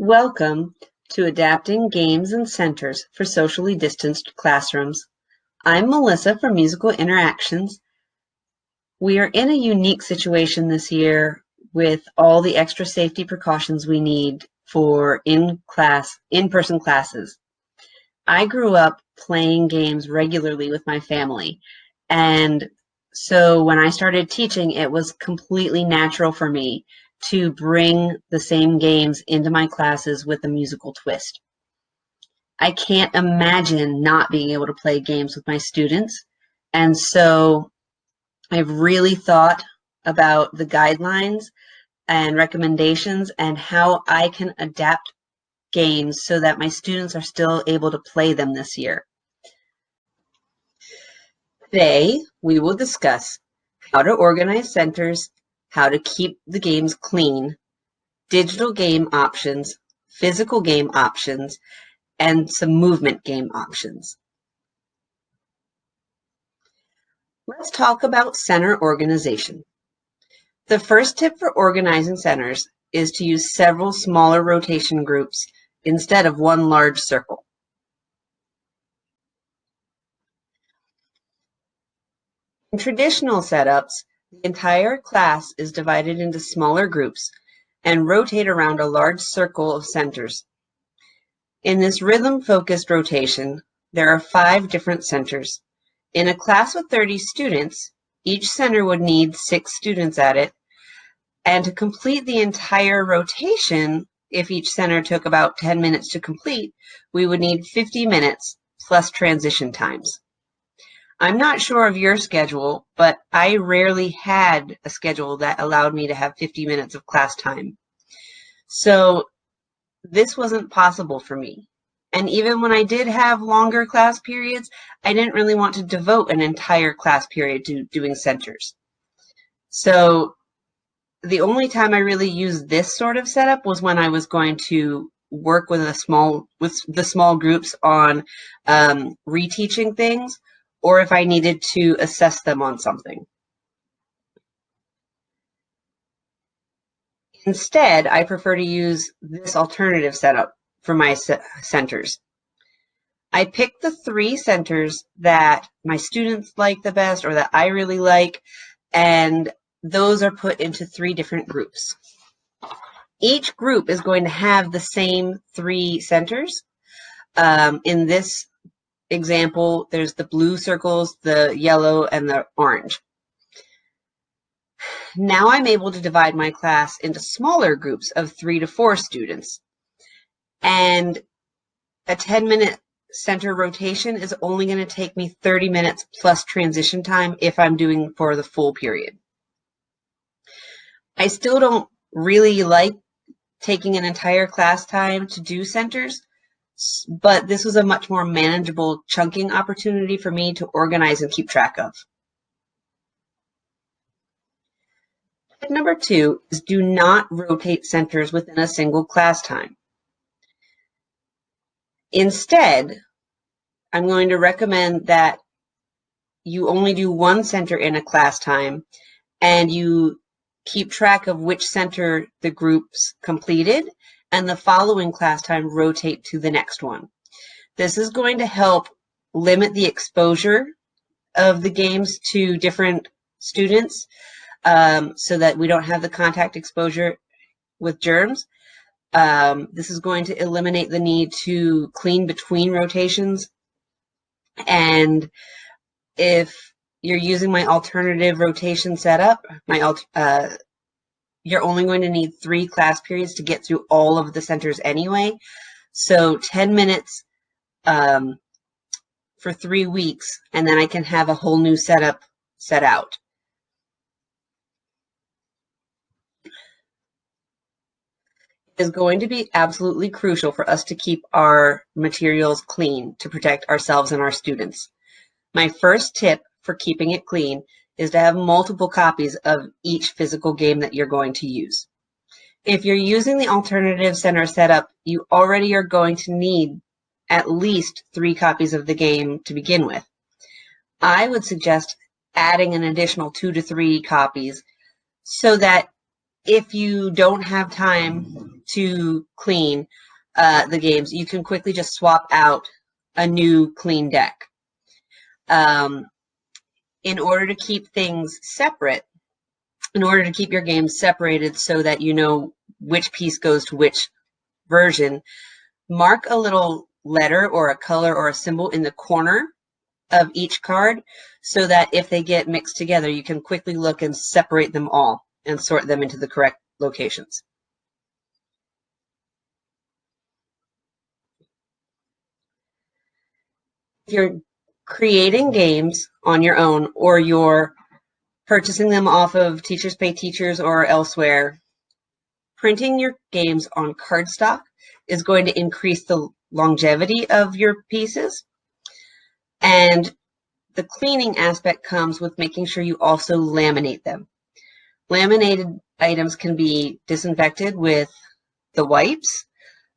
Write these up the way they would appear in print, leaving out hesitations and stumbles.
Welcome to Adapting Games and Centers for Socially Distanced Classrooms. I'm Melissa from Musical Interactions. We are in a unique situation this year with all the extra safety precautions we need for in-person classes. I grew up playing games regularly with my family, and so when I started teaching, it was completely natural for me to bring the same games into my classes with a musical twist. I can't imagine not being able to play games with my students, and so I've really thought about the guidelines and recommendations and how I can adapt games so that my students are still able to play them this year. Today, we will discuss how to organize centers, how to keep the games clean, digital game options, physical game options, and some movement game options. Let's talk about center organization. The first tip for organizing centers is to use several smaller rotation groups instead of one large circle. In traditional setups, the entire class is divided into smaller groups and rotate around a large circle of centers. In this rhythm-focused rotation, there are 5 different centers. In a class with 30 students, each center would need 6 students at it, and to complete the entire rotation, if each center took about 10 minutes to complete, we would need 50 minutes plus transition times. I'm not sure of your schedule, but I rarely had a schedule that allowed me to have 50 minutes of class time. So this wasn't possible for me. And even when I did have longer class periods, I didn't really want to devote an entire class period to doing centers. So the only time I really used this sort of setup was when I was going to work with the small groups on reteaching things, or if I needed to assess them on something. Instead, I prefer to use this alternative setup for my centers. I picked the 3 centers that my students like the best or that I really like, and those are put into 3 different groups. Each group is going to have the same 3 centers. In this example, there's the blue circles, the yellow, and the orange. Now I'm able to divide my class into smaller groups of 3 to 4 students. And a 10-minute center rotation is only going to take me 30 minutes plus transition time if I'm doing for the full period. I still don't really like taking an entire class time to do centers, but this was a much more manageable chunking opportunity for me to organize and keep track of. Tip number 2 is do not rotate centers within a single class time. Instead, I'm going to recommend that you only do one center in a class time and you keep track of which center the groups completed, and the following class time rotate to the next one. This is going to help limit the exposure of the games to different students so that we don't have the contact exposure with germs. This is going to eliminate the need to clean between rotations. And if you're using my alternative rotation setup, you're only going to need 3 class periods to get through all of the centers anyway. So 10 minutes for 3 weeks, and then I can have a whole new setup set out. It is going to be absolutely crucial for us to keep our materials clean to protect ourselves and our students. My first tip for keeping it clean is to have multiple copies of each physical game that you're going to use. If you're using the alternative center setup, you already are going to need at least 3 copies of the game to begin with. I would suggest adding an additional 2 to 3 copies so that if you don't have time to clean the games, you can quickly just swap out a new clean deck. In order to keep things separate, in order to keep your games separated so that you know which piece goes to which version, mark a little letter or a color or a symbol in the corner of each card so that if they get mixed together, you can quickly look and separate them all and sort them into the correct locations. If you're creating games on your own or you're purchasing them off of Teachers Pay Teachers or elsewhere, printing your games on cardstock is going to increase the longevity of your pieces. And the cleaning aspect comes with making sure you also laminate them. Laminated items can be disinfected with the wipes,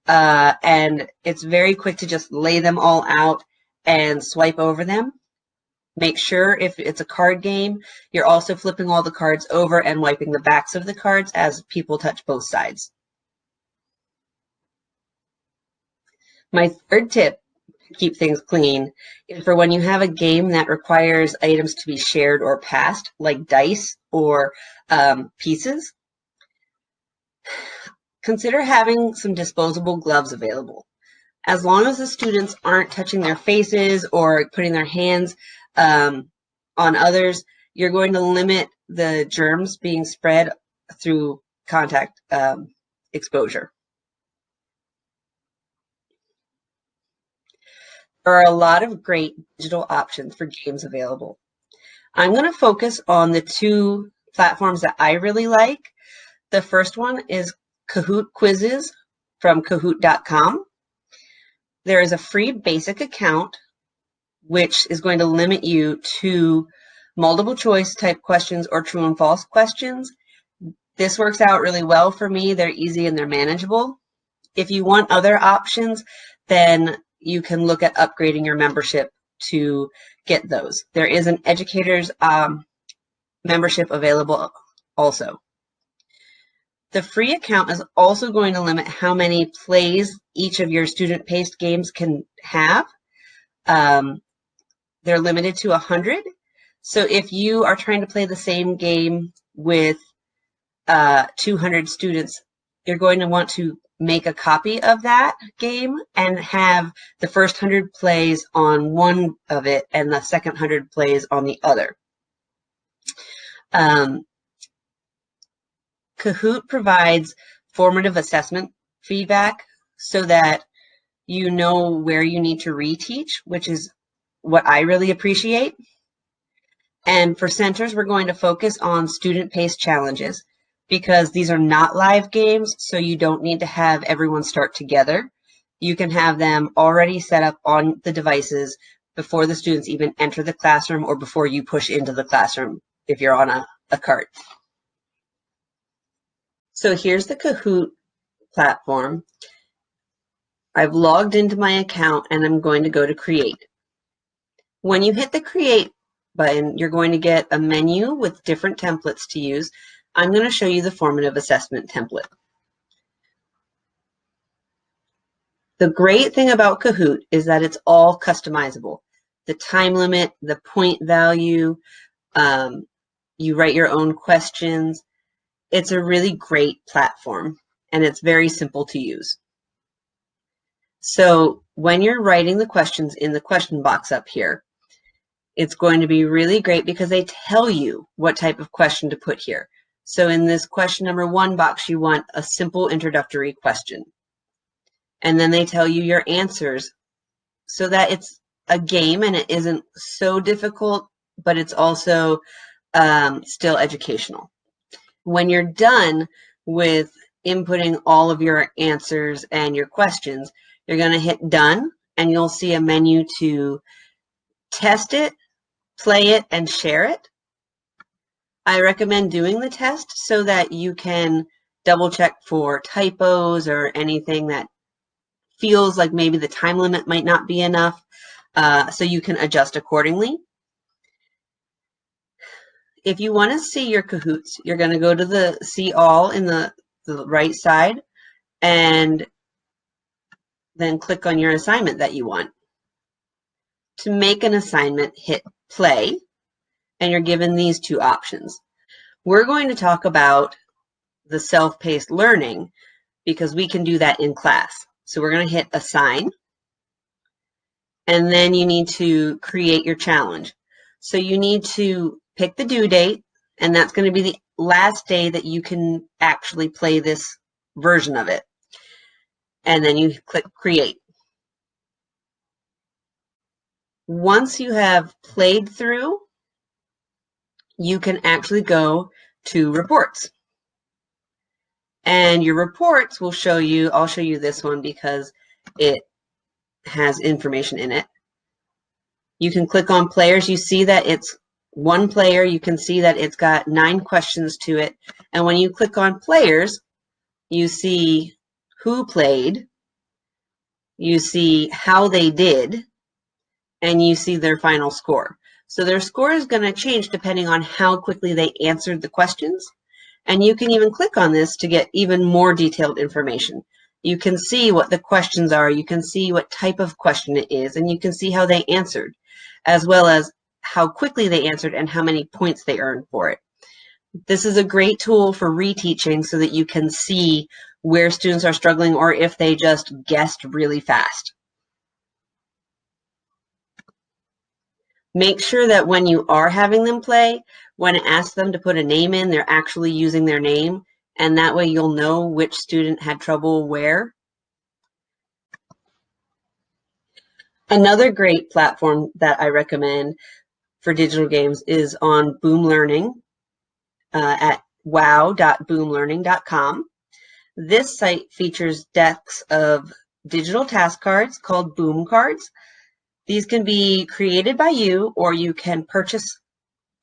and it's very quick to just lay them all out and swipe over them. Make sure if it's a card game, you're also flipping all the cards over and wiping the backs of the cards as people touch both sides. My third tip to keep things clean is for when you have a game that requires items to be shared or passed, like dice or pieces. Consider having some disposable gloves available. As long as the students aren't touching their faces or putting their hands on others, you're going to limit the germs being spread through contact exposure. There are a lot of great digital options for games available. I'm going to focus on the two platforms that I really like. The first one is Kahoot Quizzes from Kahoot.com. There is a free basic account, which is going to limit you to multiple choice type questions or true and false questions. This works out really well for me. They're easy and they're manageable. If you want other options, then you can look at upgrading your membership to get those. There is an educator's membership available also. The free account is also going to limit how many plays each of your student-paced games can have. They're limited to 100. So if you are trying to play the same game with 200 students, you're going to want to make a copy of that game and have the first 100 plays on one of it and the second 100 plays on the other. Kahoot provides formative assessment feedback so that you know where you need to reteach, which is what I really appreciate. And for centers, we're going to focus on student-paced challenges because these are not live games, so you don't need to have everyone start together. You can have them already set up on the devices before the students even enter the classroom or before you push into the classroom if you're on a cart. So here's the Kahoot platform. I've logged into my account and I'm going to go to Create. When you hit the Create button, you're going to get a menu with different templates to use. I'm going to show you the formative assessment template. The great thing about Kahoot is that it's all customizable. The time limit, the point value, you write your own questions. It's a really great platform and it's very simple to use. So when you're writing the questions in the question box up here, it's going to be really great because they tell you what type of question to put here. So in this question number 1 box, you want a simple introductory question. And then they tell you your answers so that it's a game and it isn't so difficult, but it's also still educational. When you're done with inputting all of your answers and your questions, you're going to hit done and you'll see a menu to test it, play it, and share it. I recommend doing the test so that you can double check for typos or anything that feels like maybe the time limit might not be enough, so you can adjust accordingly. If you want to see your Kahoots, you're going to go to the See All in the right side, and then click on your assignment that you want. To make an assignment, hit play, and you're given these two options. We're going to talk about the self-paced learning because we can do that in class. So we're going to hit assign, and then you need to create your challenge. So you need to pick the due date, and that's going to be the last day that you can actually play this version of it. And then you click create. Once you have played through, you can actually go to reports. And your reports will show you, I'll show you this one because it has information in it. You can click on players. You see that it's one player. You can see that it's got 9 questions to it. And when you click on players, you see who played, you see how they did, and you see their final score. So their score is going to change depending on how quickly they answered the questions. And you can even click on this to get even more detailed information. You can see what the questions are, you can see what type of question it is, and you can see how they answered, as well as how quickly they answered and how many points they earned for it. This is a great tool for reteaching so that you can see where students are struggling or if they just guessed really fast. Make sure that when you are having them play, when it asks them to put a name in, they're actually using their name, and that way you'll know which student had trouble where. Another great platform that I recommend for digital games is on Boom Learning at wow.boomlearning.com. This site features decks of digital task cards called Boom Cards. These can be created by you, or you can purchase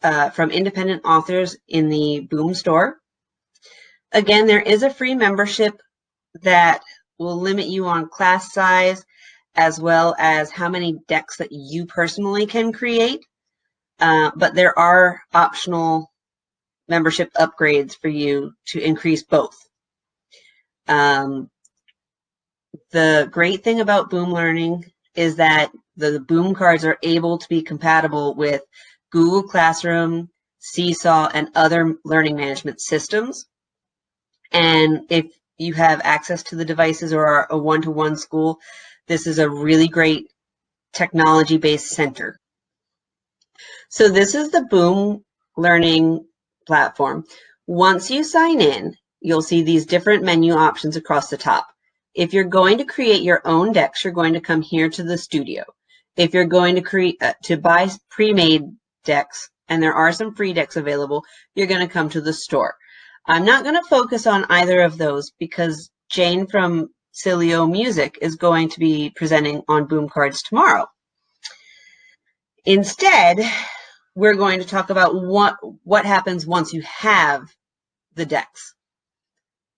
from independent authors in the Boom store. Again, there is a free membership that will limit you on class size as well as how many decks that you personally can create. But there are optional membership upgrades for you to increase both. The great thing about Boom Learning is that the Boom cards are able to be compatible with Google Classroom, Seesaw, and other learning management systems. And if you have access to the devices or are a one-to-one school, this is a really great technology-based center. So this is the Boom Learning platform. Once you sign in, you'll see these different menu options across the top. If you're going to create your own decks, you're going to come here to the studio. If you're going to buy pre-made decks, and there are some free decks available, you're going to come to the store. I'm not going to focus on either of those because Jane from Cilio Music is going to be presenting on Boom Cards tomorrow. Instead, we're going to talk about what happens once you have the decks.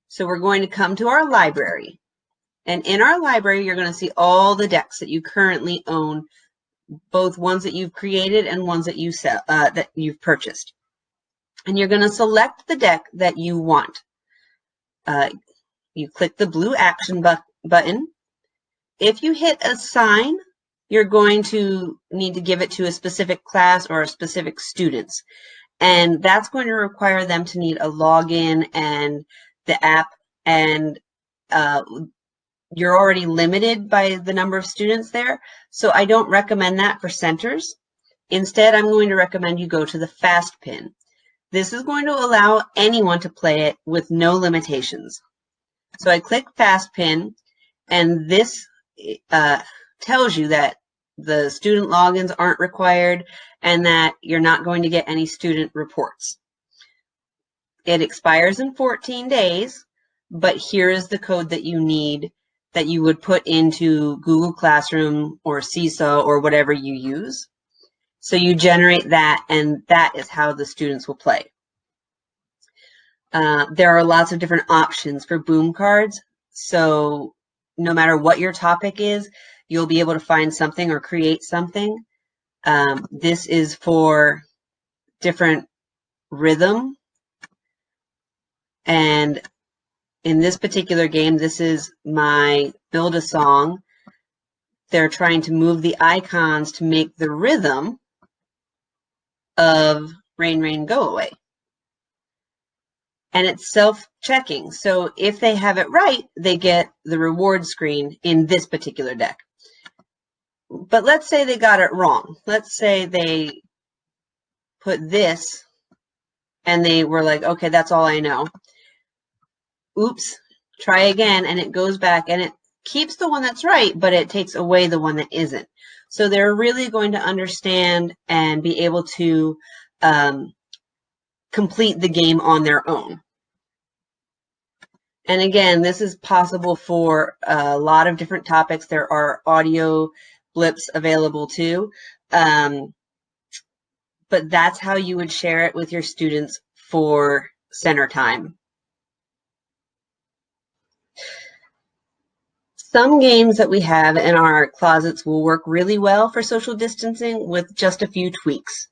So we're going to come to our library. And in our library, you're going to see all the decks that you currently own, both ones that you've created and ones that you've purchased. And you're going to select the deck that you want. You click the blue action button. If you hit assign, you're going to need to give it to a specific class or a specific students. And that's going to require them to need a login and the app, and you're already limited by the number of students there. So I don't recommend that for centers. Instead, I'm going to recommend you go to the FastPin. This is going to allow anyone to play it with no limitations. So I click FastPin, and this tells you that the student logins aren't required and that you're not going to get any student reports. It expires in 14 days, but here is the code that you need that you would put into Google Classroom or Seesaw or whatever you use. So you generate that, and that is how the students will play. There are lots of different options for Boom cards. So no matter what your topic is, you'll be able to find something or create something. This is for different rhythm and In this particular game, this is my build a song. They're trying to move the icons to make the rhythm of Rain, Rain, Go Away. And it's self-checking. So if they have it right, they get the reward screen in this particular deck. But let's say they got it wrong. Let's say they put this and they were like, okay, that's all I know. Oops, try again, and it goes back and it keeps the one that's right, but it takes away the one that isn't. So they're really going to understand and be able to complete the game on their own. And again, this is possible for a lot of different topics. There are audio blips available too. But that's how you would share it with your students for center time. Some games that we have in our closets will work really well for social distancing with just a few tweaks.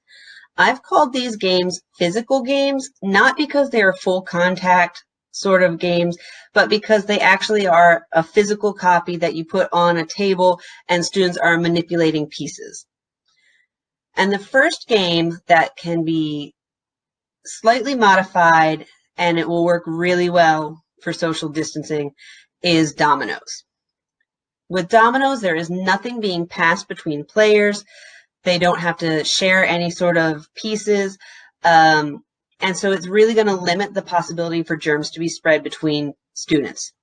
I've called these games physical games, not because they are full contact sort of games, but because they actually are a physical copy that you put on a table and students are manipulating pieces. And the first game that can be slightly modified and it will work really well for social distancing is dominoes. With dominoes, there is nothing being passed between players. They don't have to share any sort of pieces. And so it's really going to limit the possibility for germs to be spread between students.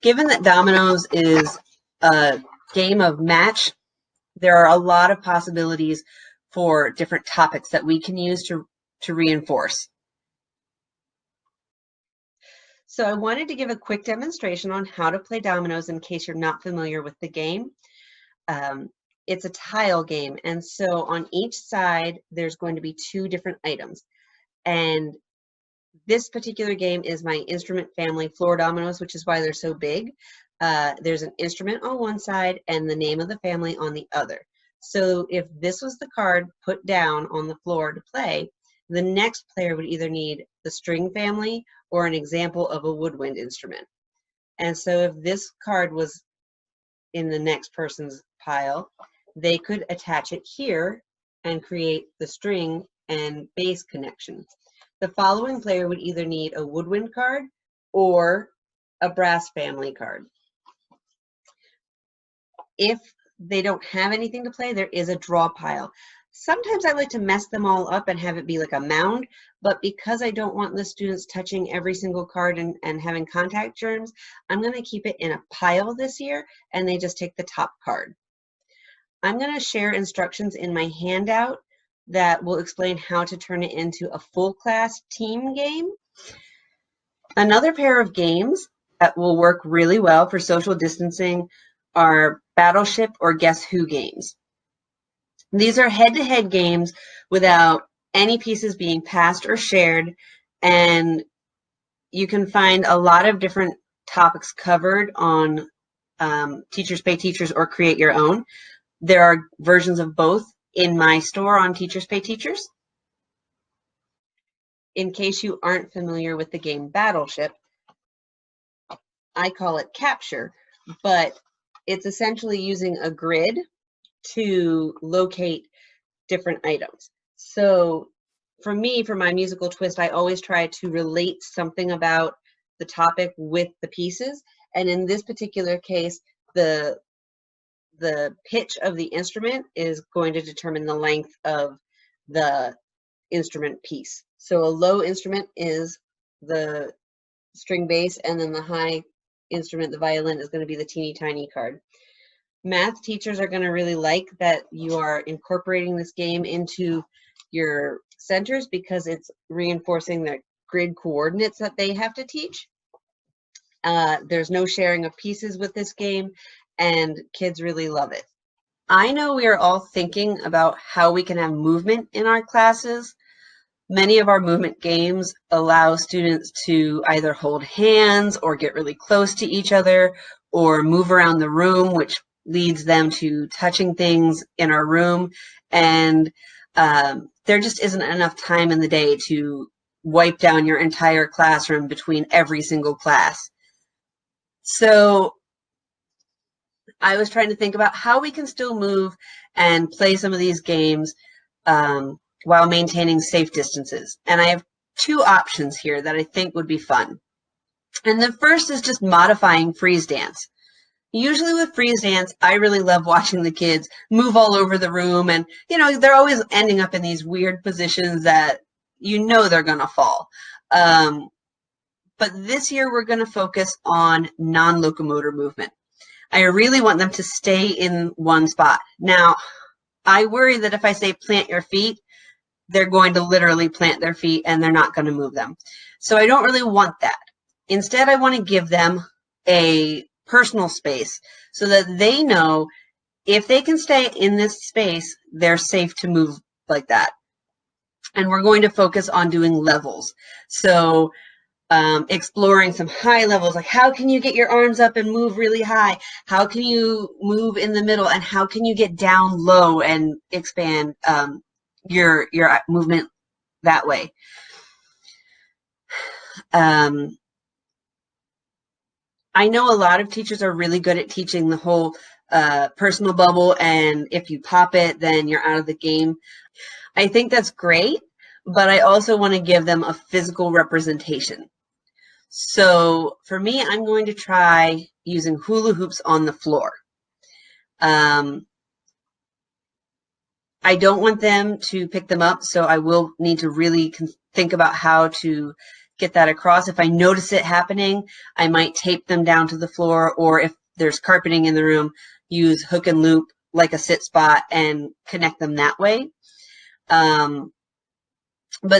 Given that dominoes is a game of match, there are a lot of possibilities for different topics that we can use to reinforce. So I wanted to give a quick demonstration on how to play dominoes in case you're not familiar with the game. It's a tile game, and so on each side there's going to be two different items. And this particular game is my instrument family floor dominoes, which is why they're so big. There's an instrument on one side and the name of the family on the other. So if this was the card put down on the floor to play, the next player would either need the string family or an example of a woodwind instrument. And so if this card was in the next person's pile, they could attach it here and create the string and bass connection. The following player would either need a woodwind card or a brass family card. If they don't have anything to play, there is a draw pile. Sometimes I like to mess them all up and have it be like a mound, but because I don't want the students touching every single card and having contact germs, I'm going to keep it in a pile this year, and they just take the top card. I'm going to share instructions in my handout that will explain how to turn it into a full class team game. Another pair of games that will work really well for social distancing are Battleship or Guess Who games. These are head-to-head games without any pieces being passed or shared, and you can find a lot of different topics covered on Teachers Pay Teachers or Create Your Own. There are versions of both in my store on Teachers Pay Teachers. In case you aren't familiar with the game Battleship, I call it Capture, but it's essentially using a grid to locate different items. So for me, for my musical twist, I always try to relate something about the topic with the pieces. And in this particular case, the pitch of the instrument is going to determine the length of the instrument piece. So a low instrument is the string bass, and then the high instrument, the violin, is going to be the teeny tiny card. Math teachers are going to really like that you are incorporating this game into your centers because it's reinforcing the grid coordinates that they have to teach. There's no sharing of pieces with this game, and kids really love it. I know we are all thinking about how we can have movement in our classes. Many of our movement games allow students to either hold hands or get really close to each other or move around the room, which leads them to touching things in our room. And there just isn't enough time in the day to wipe down your entire classroom between every single class. So I was trying to think about how we can still move and play some of these games while maintaining safe distances. And I have two options here that I think would be fun. And the first is just modifying freeze dance. Usually with freeze dance, I really love watching the kids move all over the room, and they're always ending up in these weird positions that they're gonna fall. But this year we're gonna focus on non-locomotor movement. I really want them to stay in one spot. Now, I worry that if I say plant your feet, they're going to literally plant their feet and they're not going to move them. So I don't really want that. Instead, I want to give them a personal space so that they know if they can stay in this space, they're safe to move like that. And we're going to focus on doing levels. So exploring some high levels, like how can you get your arms up and move really high? How can you move in the middle? And how can you get down low and expand your movement that way? I know a lot of teachers are really good at teaching the whole personal bubble, and if you pop it, then you're out of the game. I think that's great, but I also want to give them a physical representation. So for me, I'm going to try using hula hoops on the floor. I don't want them to pick them up, so I will need to really think about how to get that across. If I notice it happening, I might tape them down to the floor, or if there's carpeting in the room, use hook and loop like a sit spot and connect them that way. But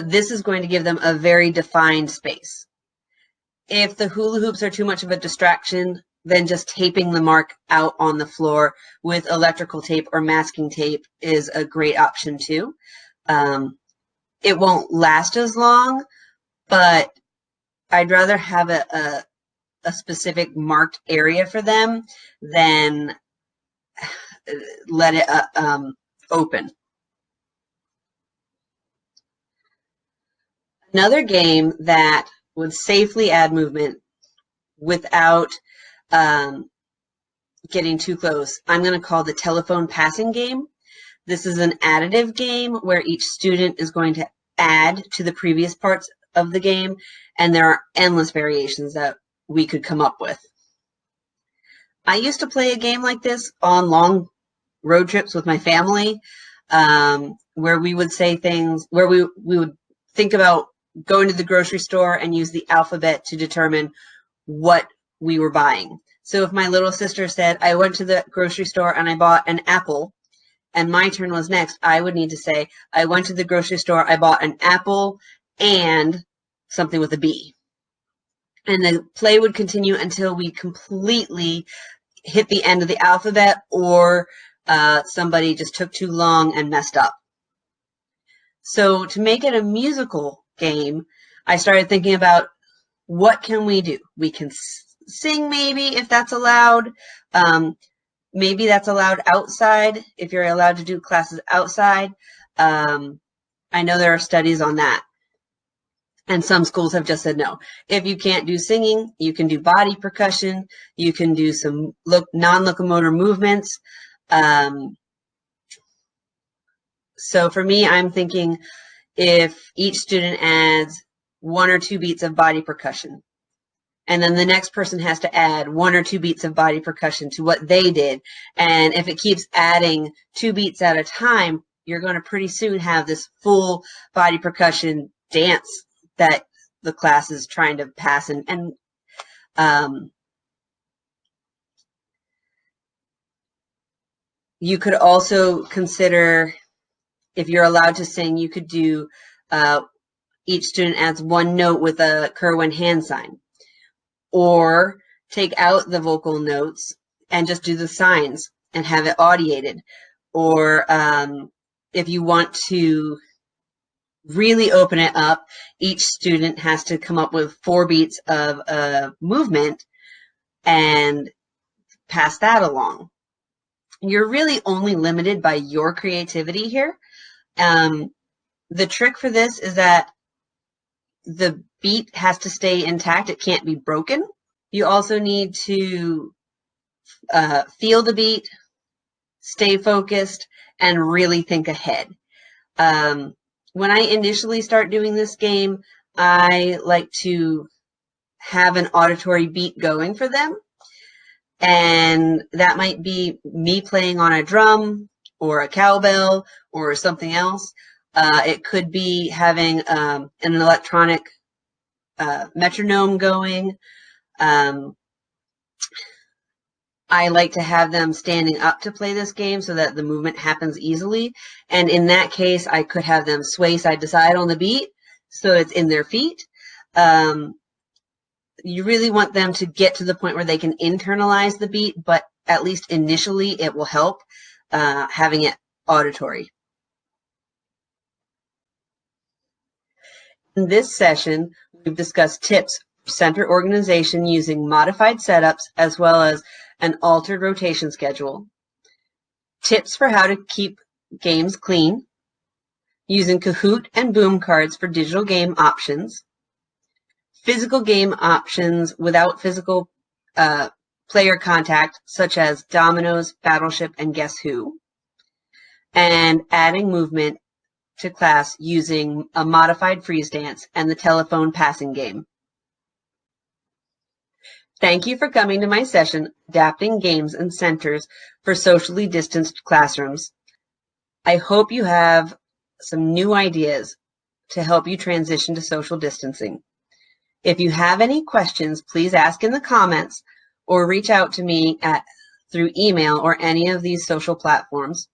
this is going to give them a very defined space. If the hula hoops are too much of a distraction, then just taping the mark out on the floor with electrical tape or masking tape is a great option too. It won't last as long, but I'd rather have a specific marked area for them than let it open. Another game that would safely add movement without getting too close, I'm going to call the telephone passing game. This is an additive game where each student is going to add to the previous parts of the game, and there are endless variations that we could come up with. I used to play a game like this on long road trips with my family, where we would say things, where we would think about going to the grocery store and use the alphabet to determine what we were buying. So if my little sister said, I went to the grocery store and I bought an apple, and my turn was next, I would need to say, I went to the grocery store, I bought an apple and something with a B. And the play would continue until we completely hit the end of the alphabet, or somebody just took too long and messed up. So to make it a musical game, I started thinking about what can we do? We can sing, maybe, if that's allowed. Maybe that's allowed outside, if you're allowed to do classes outside. I know there are studies on that. And some schools have just said no. If you can't do singing, you can do body percussion. You can do some non-locomotor movements. So for me, I'm thinking if each student adds 1 or 2 beats of body percussion, and then the next person has to add 1 or 2 beats of body percussion to what they did. And if it keeps adding 2 beats at a time, you're going to pretty soon have this full body percussion dance that the class is trying to pass. And you could also consider, if you're allowed to sing, you could do each student adds 1 note with a Kerwin hand sign, or take out the vocal notes and just do the signs and have it audiated. Or if you want to really open it up, each student has to come up with 4 beats of a movement and pass that along. You're really only limited by your creativity here. The trick for this is that the beat has to stay intact. It can't be broken. You also need to feel the beat, stay focused, and really think ahead. When I initially start doing this game, I like to have an auditory beat going for them. And that might be me playing on a drum or a cowbell or something else. It could be having an electronic metronome going. I like to have them standing up to play this game so that the movement happens easily. And in that case, I could have them sway side to side on the beat so it's in their feet. You really want them to get to the point where they can internalize the beat, but at least initially it will help having it auditory. In this session, we've discussed tips for center organization using modified setups as well as an altered rotation schedule. Tips for how to keep games clean, using Kahoot and Boom cards for digital game options, physical game options without physical player contact, such as Dominoes, Battleship, and Guess Who, and adding movement to class using a modified freeze dance and the telephone passing game. Thank you for coming to my session, Adapting Games and Centers for Socially Distanced Classrooms. I hope you have some new ideas to help you transition to social distancing. If you have any questions, please ask in the comments or reach out to me through email or any of these social platforms.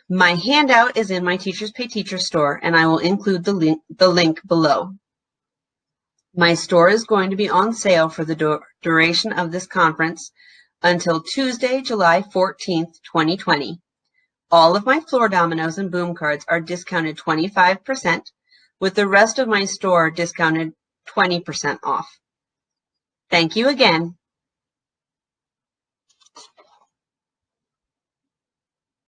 My handout is in my Teachers Pay Teacher store, and I will include the link below. My store is going to be on sale for the duration of this conference until Tuesday, July 14th, 2020. All of my floor dominoes and boom cards are discounted 25%, with the rest of my store discounted 20% off. Thank you again.